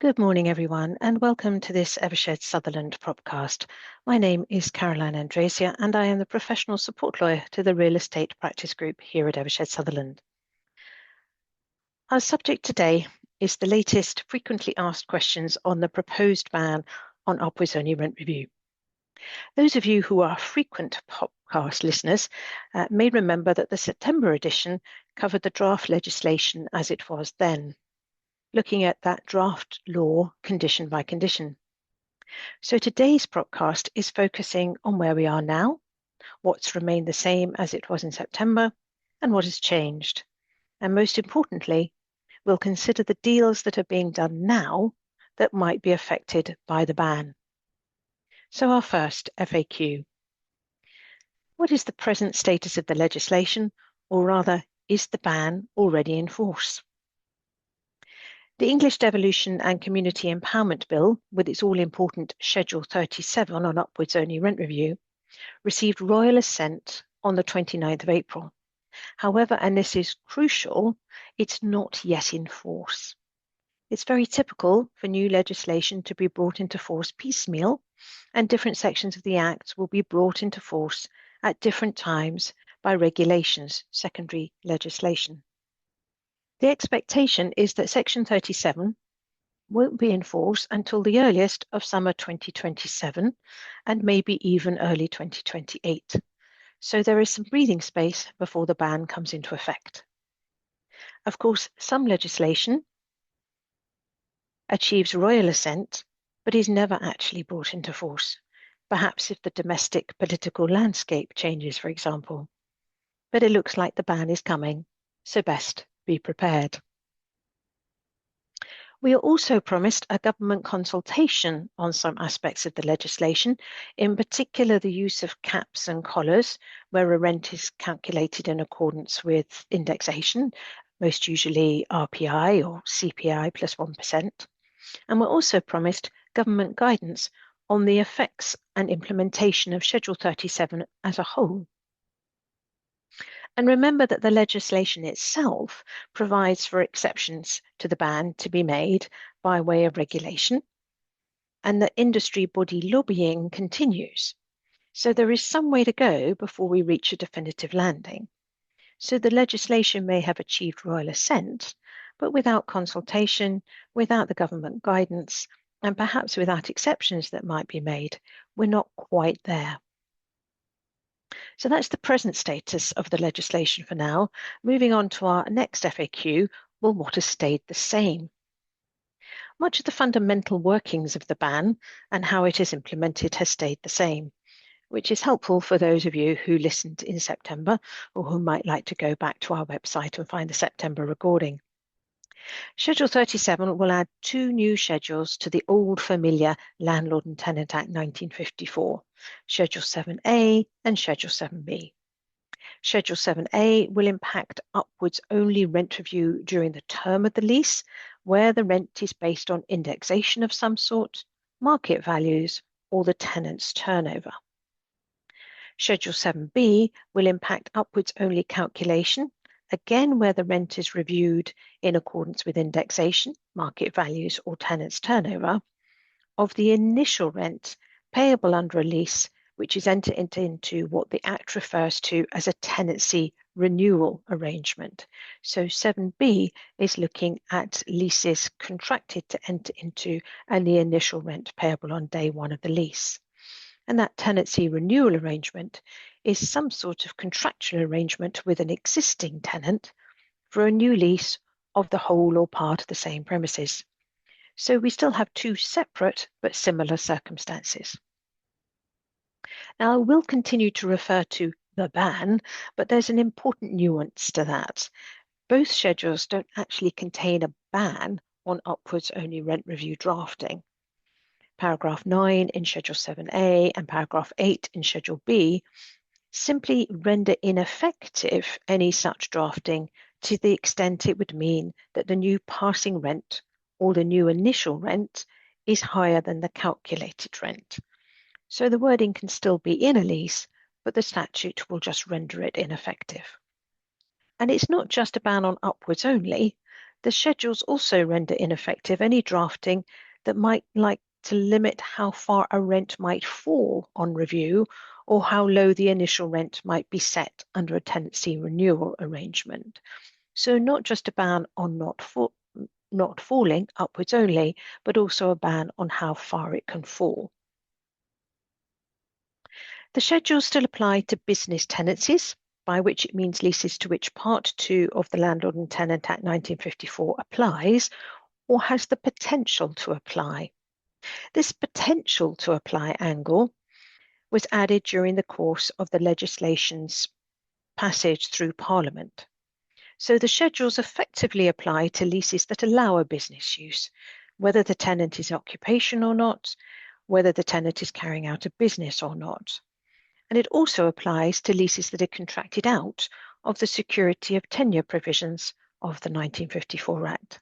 Good morning, everyone, and welcome to this Evershed Sutherland PROPcast. My name is Caroline Andresia, and I am the professional support lawyer to the real estate practice group here at Evershed Sutherland. Our subject today is the latest frequently asked questions on the proposed ban on upwards-only rent review. Those of you who are frequent PROPcast listeners may remember that the September edition covered the draft legislation as it was then, looking at that draft law condition by condition. So today's PROPcast is focusing on where we are now, what's remained the same as it was in September, and what has changed. And most importantly, we'll consider the deals that are being done now that might be affected by the ban. So our first FAQ. What is the present status of the legislation, or rather, is the ban already in force? The English Devolution and Community Empowerment Bill, with its all-important Schedule 37 on upwards-only rent review, received royal assent on the 29th of April. However, and this is crucial, it's not yet in force. It's very typical for new legislation to be brought into force piecemeal, and different sections of the Act will be brought into force at different times by regulations, secondary legislation. The expectation is that Section 37 won't be in force until the earliest of summer 2027 and maybe even early 2028. So there is some breathing space before the ban comes into effect. Of course, some legislation achieves royal assent, but is never actually brought into force, perhaps if the domestic political landscape changes, for example. But it looks like the ban is coming, so best be prepared. We are also promised a government consultation on some aspects of the legislation, in particular the use of caps and collars, where a rent is calculated in accordance with indexation, most usually RPI or CPI plus 1%. And we're also promised government guidance on the effects and implementation of Schedule 37 as a whole. And remember that the legislation itself provides for exceptions to the ban to be made by way of regulation, and that industry body lobbying continues. So there is some way to go before we reach a definitive landing. So the legislation may have achieved royal assent, but without consultation, without the government guidance, and perhaps without exceptions that might be made, we're not quite there. So that's the present status of the legislation for now. Moving on to our next FAQ, well, what has stayed the same? Much of the fundamental workings of the ban and how it is implemented has stayed the same, which is helpful for those of you who listened in September or who might like to go back to our website and find the September recording. Schedule 37 will add two new schedules to the old familiar Landlord and Tenant Act 1954, Schedule 7A and Schedule 7B. Schedule 7A will impact upwards-only rent review during the term of the lease, where the rent is based on indexation of some sort, market values, or the tenant's turnover. Schedule 7B will impact upwards-only calculation, again where the rent is reviewed in accordance with indexation, market values, or tenant's turnover, of the initial rent payable under a lease, which is entered into what the Act refers to as a tenancy renewal arrangement. So 7B is looking at leases contracted to enter into and the initial rent payable on day one of the lease. And that tenancy renewal arrangement is some sort of contractual arrangement with an existing tenant for a new lease of the whole or part of the same premises. So we still have two separate but similar circumstances. Now, I will continue to refer to the ban, but there's an important nuance to that. Both schedules don't actually contain a ban on upwards-only rent review drafting. Paragraph 9 in Schedule 7A and Paragraph 8 in Schedule B simply render ineffective any such drafting to the extent it would mean that the new passing rent or the new initial rent is higher than the calculated rent. So the wording can still be in a lease, but the statute will just render it ineffective. And it's not just a ban on upwards only. The schedules also render ineffective any drafting that might like to limit how far a rent might fall on review or how low the initial rent might be set under a tenancy renewal arrangement. So not just a ban on not falling upwards only, but also a ban on how far it can fall. The schedules still apply to business tenancies, by which it means leases to which Part 2 of the Landlord and Tenant Act 1954 applies or has the potential to apply. This potential to apply angle was added during the course of the legislation's passage through Parliament. So the schedules effectively apply to leases that allow a business use, whether the tenant is occupation or not, whether the tenant is carrying out a business or not. And it also applies to leases that are contracted out of the security of tenure provisions of the 1954 Act.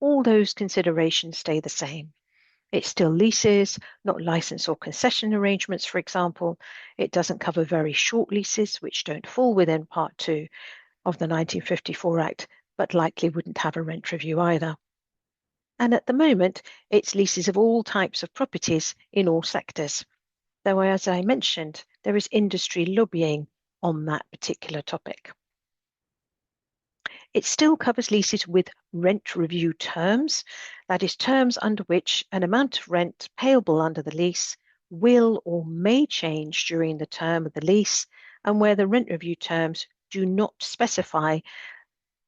All those considerations stay the same. It's still leases, not license or concession arrangements, for example. It doesn't cover very short leases, which don't fall within Part 2 of the 1954 Act, but likely wouldn't have a rent review either. And at the moment, it's leases of all types of properties in all sectors. Though, as I mentioned, there is industry lobbying on that particular topic. It still covers leases with rent review terms, that is, terms under which an amount of rent payable under the lease will or may change during the term of the lease, and where the rent review terms do not specify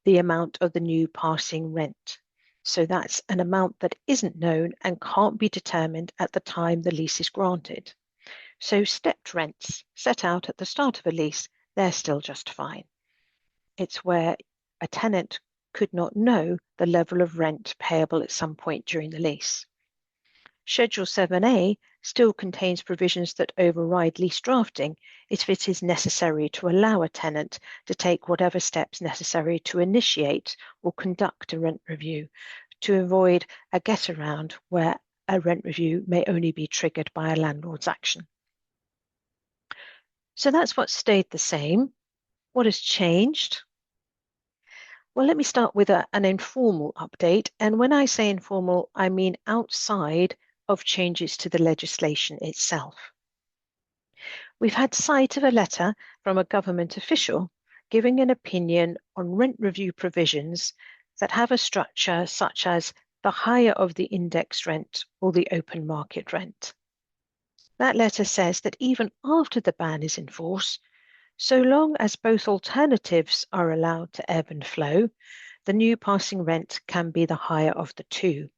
the amount of the new passing rent. So that's an amount that isn't known and can't be determined at the time the lease is granted. So stepped rents set out at the start of a lease, they're still just fine. It's where a tenant could not know the level of rent payable at some point during the lease. Schedule 7A still contains provisions that override lease drafting if it is necessary to allow a tenant to take whatever steps necessary to initiate or conduct a rent review to avoid a get-around where a rent review may only be triggered by a landlord's action. So that's what stayed the same. What has changed? Well, let me start with an informal update. And when I say informal, I mean outside of changes to the legislation itself. We've had sight of a letter from a government official giving an opinion on rent review provisions that have a structure such as the higher of the indexed rent or the open market rent. That letter says that even after the ban is in force, so long as both alternatives are allowed to ebb and flow, the new passing rent can be the higher of the two.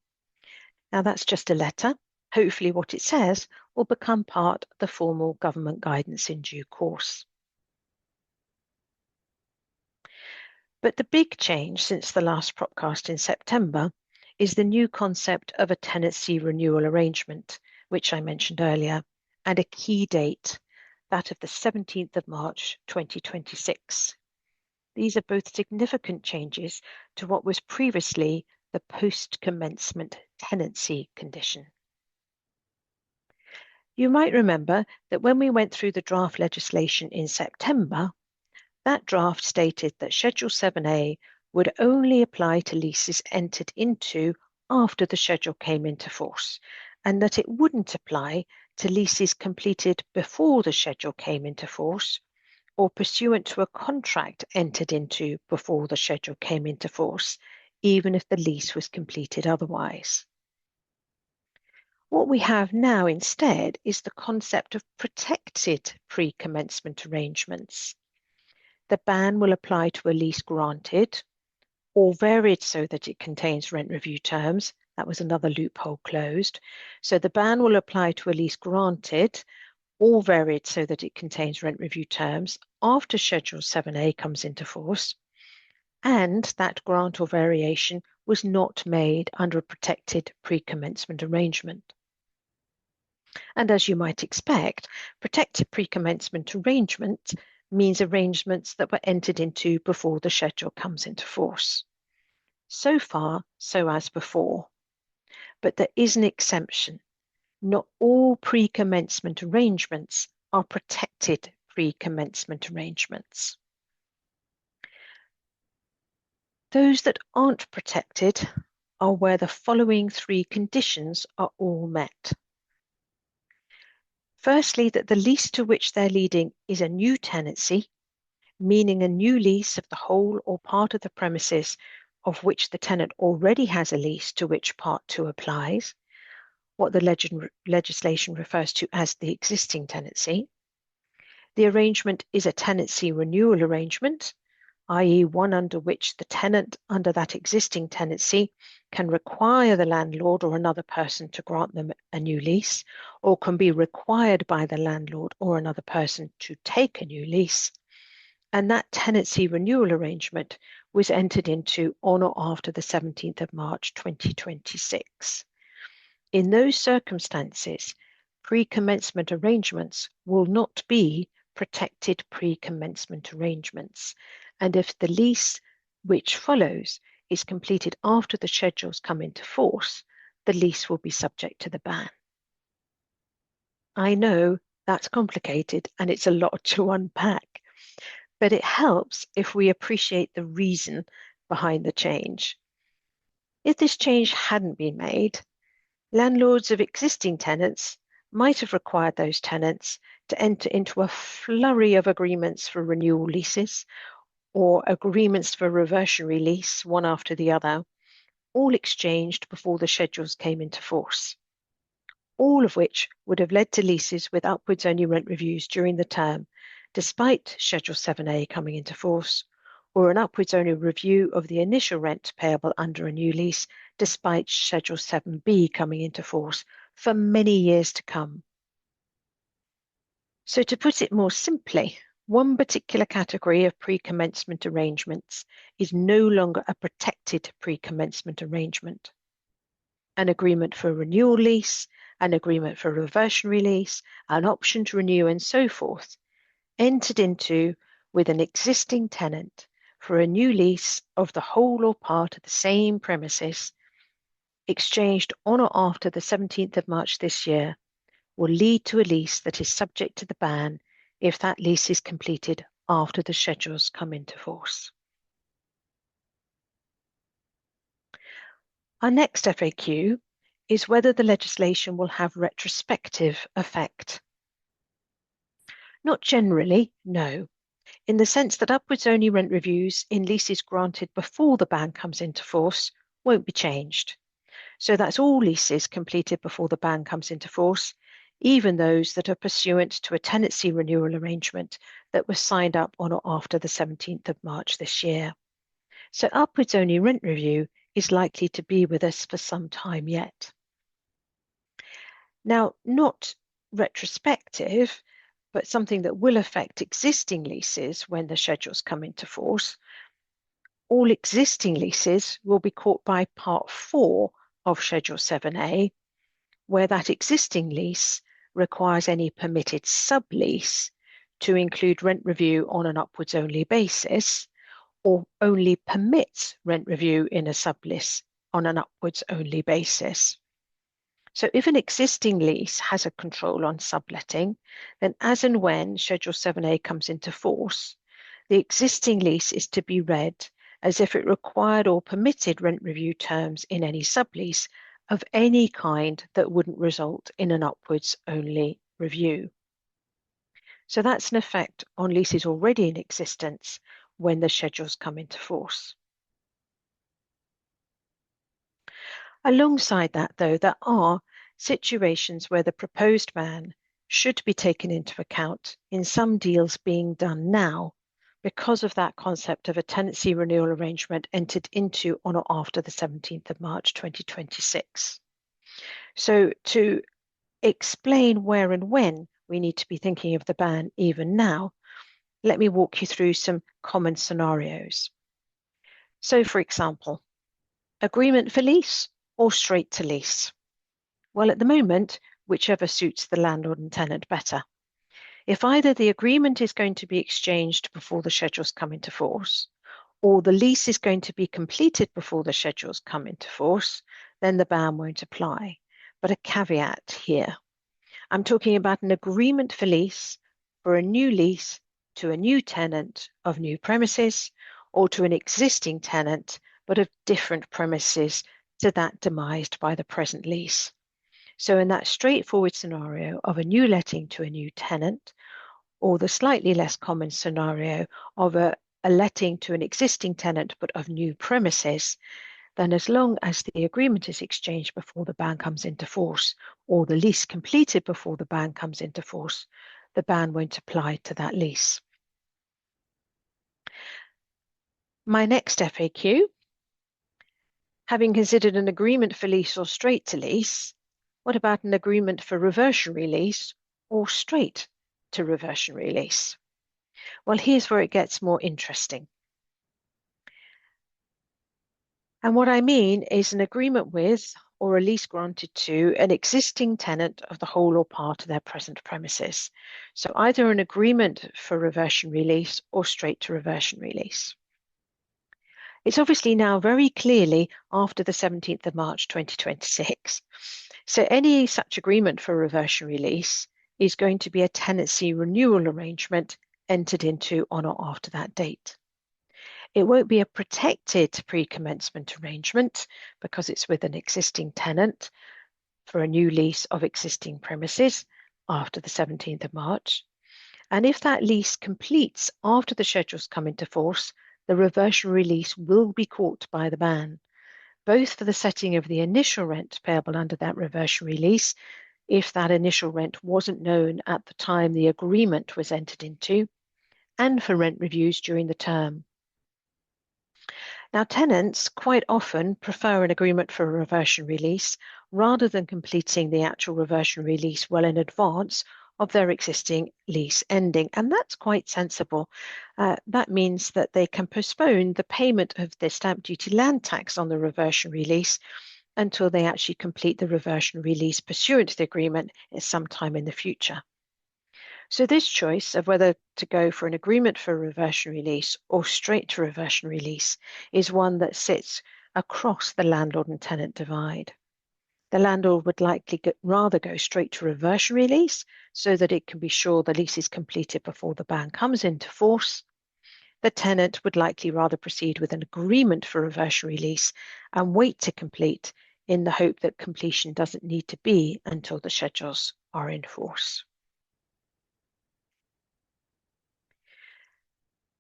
Now that's just a letter. Hopefully what it says will become part of the formal government guidance in due course. But the big change since the last PROPcast in September is the new concept of a tenancy renewal arrangement, which I mentioned earlier, and a key date, that of the 17th of March 2026. These are both significant changes to what was previously the post-commencement tenancy condition. You might remember that when we went through the draft legislation in September, that draft stated that Schedule 7A would only apply to leases entered into after the schedule came into force, and that it wouldn't apply to leases completed before the schedule came into force or pursuant to a contract entered into before the schedule came into force, even if the lease was completed otherwise. What we have now instead is the concept of protected pre-commencement arrangements. The ban will apply to a lease granted or varied so that it contains rent review terms. That was another loophole closed. So the ban will apply to a lease granted or varied so that it contains rent review terms after Schedule 7A comes into force, and that grant or variation was not made under a protected pre-commencement arrangement. And as you might expect, protected pre-commencement arrangement means arrangements that were entered into before the schedule comes into force. So far, so as before. But there is an exemption. Not all pre-commencement arrangements are protected pre-commencement arrangements. Those that aren't protected are where the following three conditions are all met. Firstly, that the lease to which they're leading is a new tenancy, meaning a new lease of the whole or part of the premises of which the tenant already has a lease to which Part 2 applies, what the legislation refers to as the existing tenancy. The arrangement is a tenancy renewal arrangement, i.e. one under which the tenant under that existing tenancy can require the landlord or another person to grant them a new lease, or can be required by the landlord or another person to take a new lease. And that tenancy renewal arrangement was entered into on or after the 17th of March 2026. In those circumstances, pre-commencement arrangements will not be protected pre-commencement arrangements. And if the lease which follows is completed after the schedules come into force, the lease will be subject to the ban. I know that's complicated and it's a lot to unpack, but it helps if we appreciate the reason behind the change. If this change hadn't been made, landlords of existing tenants might have required those tenants to enter into a flurry of agreements for renewal leases or agreements for reversionary lease, one after the other, all exchanged before the schedules came into force, all of which would have led to leases with upwards only rent reviews during the term, despite Schedule 7A coming into force, or an upwards only review of the initial rent payable under a new lease, despite Schedule 7B coming into force for many years to come. So to put it more simply, one particular category of pre-commencement arrangements is no longer a protected pre-commencement arrangement. An agreement for a renewal lease, an agreement for a reversionary lease, an option to renew, and so forth, entered into with an existing tenant for a new lease of the whole or part of the same premises, exchanged on or after the 17th of March this year, will lead to a lease that is subject to the ban if that lease is completed after the schedules come into force. Our next FAQ is whether the legislation will have retrospective effect. Not generally, no, in the sense that upwards only rent reviews in leases granted before the ban comes into force won't be changed. So that's all leases completed before the ban comes into force, even those that are pursuant to a tenancy renewal arrangement that was signed up on or after the 17th of March this year. So upwards only rent review is likely to be with us for some time yet. Now, not retrospective, but something that will affect existing leases when the schedules come into force. All existing leases will be caught by Part 4 of Schedule 7A, where that existing lease requires any permitted sublease to include rent review on an upwards only basis, or only permits rent review in a sublease on an upwards only basis. So if an existing lease has a control on subletting, then as and when Schedule 7A comes into force, the existing lease is to be read as if it required or permitted rent review terms in any sublease of any kind that wouldn't result in an upwards only review. So that's an effect on leases already in existence when the schedules come into force. Alongside that, though, there are situations where the proposed ban should be taken into account in some deals being done now because of that concept of a tenancy renewal arrangement entered into on or after the 17th of March 2026. So to explain where and when we need to be thinking of the ban even now, let me walk you through some common scenarios. So for example, agreement for lease or straight to lease? Well, at the moment, whichever suits the landlord and tenant better. If either the agreement is going to be exchanged before the schedules come into force, or the lease is going to be completed before the schedules come into force, then the ban won't apply. But a caveat here. I'm talking about an agreement for lease for a new lease to a new tenant of new premises, or to an existing tenant, but of different premises to that demised by the present lease. So in that straightforward scenario of a new letting to a new tenant, or the slightly less common scenario of a letting to an existing tenant but of new premises, then as long as the agreement is exchanged before the ban comes into force, or the lease completed before the ban comes into force, the ban won't apply to that lease. My next FAQ, having considered an agreement for lease or straight to lease, what about an agreement for reversionary lease or straight to reversionary lease? Well, here's where it gets more interesting. And what I mean is an agreement with or a lease granted to an existing tenant of the whole or part of their present premises. So either an agreement for reversionary lease or straight to reversionary lease. It's obviously now very clearly after the 17th of March 2026. So any such agreement for reversionary lease is going to be a tenancy renewal arrangement entered into on or after that date. It won't be a protected pre-commencement arrangement because it's with an existing tenant for a new lease of existing premises after the 17th of March. And if that lease completes after the schedules come into force, the reversionary lease will be caught by the ban, both for the setting of the initial rent payable under that reversionary lease, if that initial rent wasn't known at the time the agreement was entered into, and for rent reviews during the term. Now, tenants quite often prefer an agreement for a reversionary lease rather than completing the actual reversionary lease well in advance of their existing lease ending, and that's quite sensible. That means that they can postpone the payment of their stamp duty land tax on the reversionary lease until they actually complete the reversionary lease pursuant to the agreement at some time in the future. So this choice of whether to go for an agreement for a reversionary lease or straight to reversionary lease is one that sits across the landlord and tenant divide. The landlord would likely rather go straight to reversionary lease so that it can be sure the lease is completed before the ban comes into force. The tenant would likely rather proceed with an agreement for reversionary lease and wait to complete in the hope that completion doesn't need to be until the schedules are in force.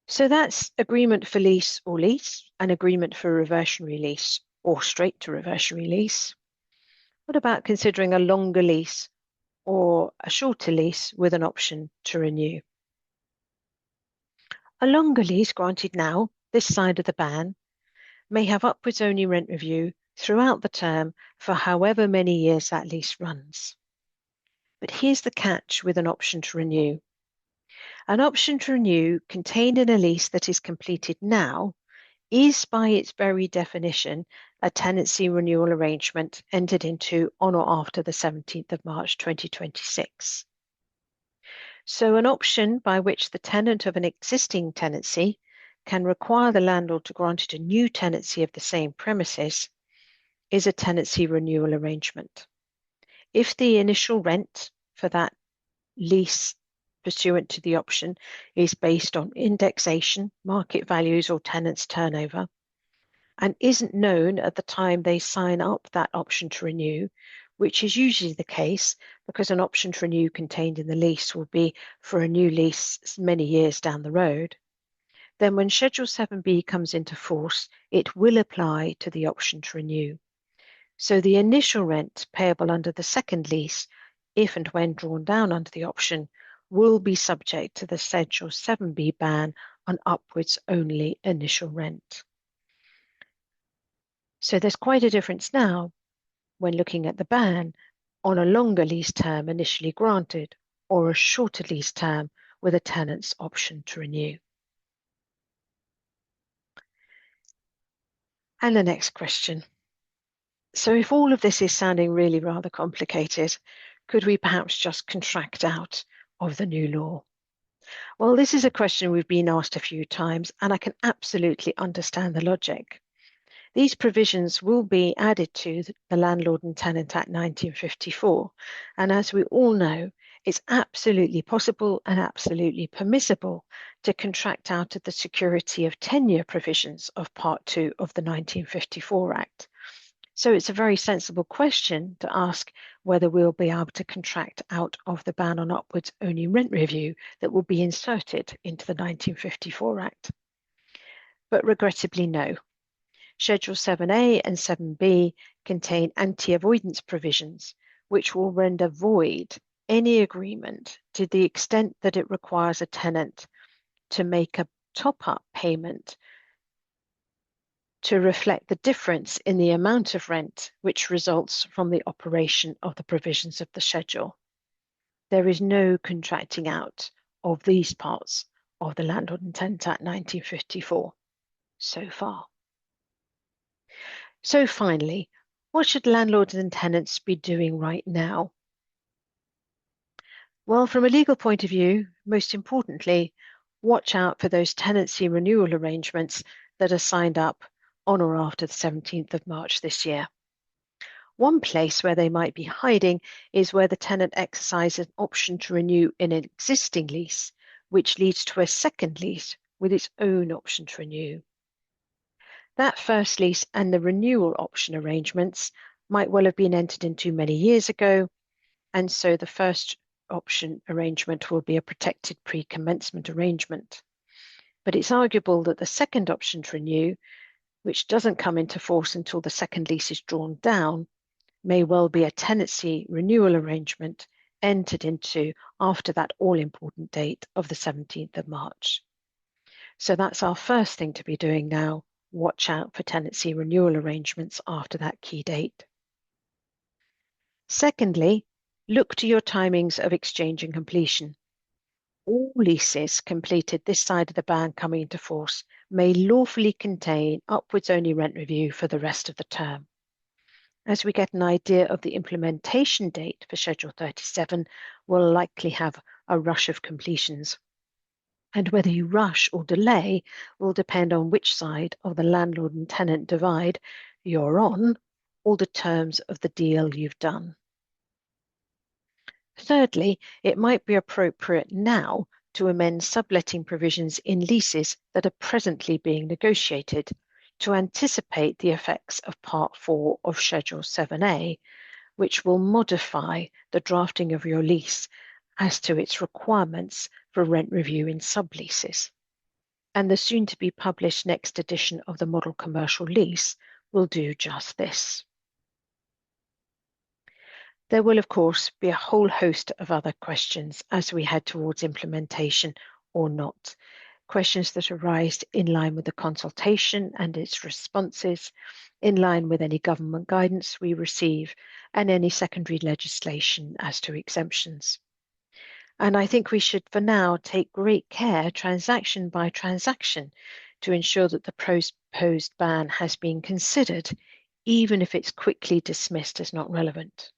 So that's agreement for lease or lease, an agreement for reversionary lease or straight to reversionary lease. What about considering a longer lease or a shorter lease with an option to renew? A longer lease granted now, this side of the ban, may have upwards only rent review throughout the term for however many years that lease runs. But here's the catch with an option to renew. An option to renew contained in a lease that is completed now is by its very definition a tenancy renewal arrangement entered into on or after the 17th of March 2026. So an option by which the tenant of an existing tenancy can require the landlord to grant it a new tenancy of the same premises is a tenancy renewal arrangement. If the initial rent for that lease pursuant to the option is based on indexation, market values, or tenants' turnover, and isn't known at the time they sign up that option to renew, which is usually the case because an option to renew contained in the lease will be for a new lease many years down the road, then when Schedule 7B comes into force, it will apply to the option to renew. So the initial rent payable under the second lease, if and when drawn down under the option, will be subject to the Schedule 7B ban on upwards only initial rent. So there's quite a difference now when looking at the ban on a longer lease term initially granted or a shorter lease term with a tenant's option to renew. And the next question. So if all of this is sounding really rather complicated, could we perhaps just contract out of the new law? Well, this is a question we've been asked a few times, and I can absolutely understand the logic. These provisions will be added to the Landlord and Tenant Act 1954, and as we all know, It's absolutely possible and absolutely permissible to contract out of the security of tenure provisions of Part 2 of the 1954 Act. So it's a very sensible question to ask whether we'll be able to contract out of the ban on upwards only rent review that will be inserted into the 1954 Act. But regrettably, no. Schedule 7A and 7B contain anti-avoidance provisions, which will render void any agreement to the extent that it requires a tenant to make a top-up payment to reflect the difference in the amount of rent which results from the operation of the provisions of the schedule. There is no contracting out of these parts of the Landlord and Tenant Act 1954 so far. So finally, what should landlords and tenants be doing right now? Well, from a legal point of view, most importantly, watch out for those tenancy renewal arrangements that are signed up on or after the 17th of March this year. One place where they might be hiding is where the tenant exercises an option to renew in an existing lease, which leads to a second lease with its own option to renew. That first lease and the renewal option arrangements might well have been entered into many years ago, and so the first option arrangement will be a protected pre-commencement arrangement. But it's arguable that the second option to renew, which doesn't come into force until the second lease is drawn down, may well be a tenancy renewal arrangement entered into after that all-important date of the 17th of March. So that's our first thing to be doing now. Watch out for tenancy renewal arrangements after that key date. Secondly, look to your timings of exchange and completion. All leases completed this side of the ban coming into force may lawfully contain upwards only rent review for the rest of the term. As we get an idea of the implementation date for Schedule 37, we'll likely have a rush of completions. And whether you rush or delay will depend on which side of the landlord and tenant divide you're on, or the terms of the deal you've done. Thirdly, it might be appropriate now to amend subletting provisions in leases that are presently being negotiated to anticipate the effects of Part 4 of Schedule 7A, which will modify the drafting of your lease as to its requirements for rent review in subleases. And the soon-to-be published next edition of the Model Commercial Lease will do just this. There will, of course, be a whole host of other questions as we head towards implementation or not. Questions that arise in line with the consultation and its responses, in line with any government guidance we receive, and any secondary legislation as to exemptions. And I think we should, for now, take great care, transaction by transaction, to ensure that the proposed ban has been considered, even if it's quickly dismissed as not relevant.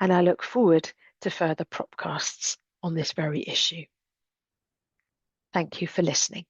And I look forward to further PROPcasts on this very issue. Thank you for listening.